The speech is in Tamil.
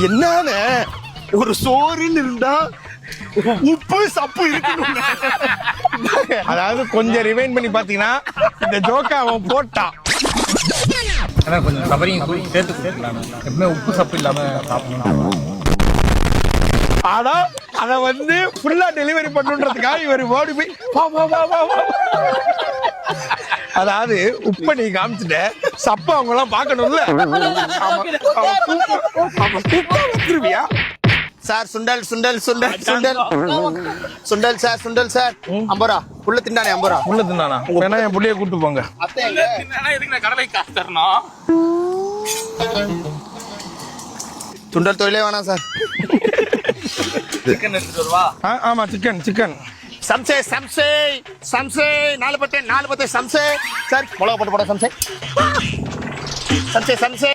என்னன்னு ஒரு சோறுன்னு இருந்தா உப்பு சப்பு இருக்கணும். அதாவது கொஞ்சம் ரிவைண்ட் பண்ணி பாத்தீங்கன்னா இந்த ஜோக்க அவன் போட்டான். ஆனா கொஞ்சம் கவரிங் சேர்த்து கொடுக்கலாம். எப்பவுமே உப்பு சப்பு இல்லாம சாப்பிடணும். ஆனா அத வந்து ஃபுல்லா டெலிவரி பண்ணுன்றதுக்காக இவர் ஓடி போய் வா வா வா வா வா. அதாவது உப்ப நீ காமிச்சுட்ட சப்ப அவங்க எல்லாம் பாக்கணும்ல. வந்துருவியா சார்? சுண்டல் சுண்டல் சுண்டல் சுண்டல் சுண்டல் சார், சுண்டல் சார். 50 ரூபா புள்ள திண்டானே. 50 ரூபா உள்ள தின்னானா? வேணா என் புள்ளைய கூட்டு போங்க. சுண்டல் தொழிலே வேணாம் சார். ஆமா சிக்கன் சிக்கன் சம்சே சம்சே சம்சே 4 பத்து சம்சே சார். மிளகா போட்டு போட சம்சே சம்சே சம்சே.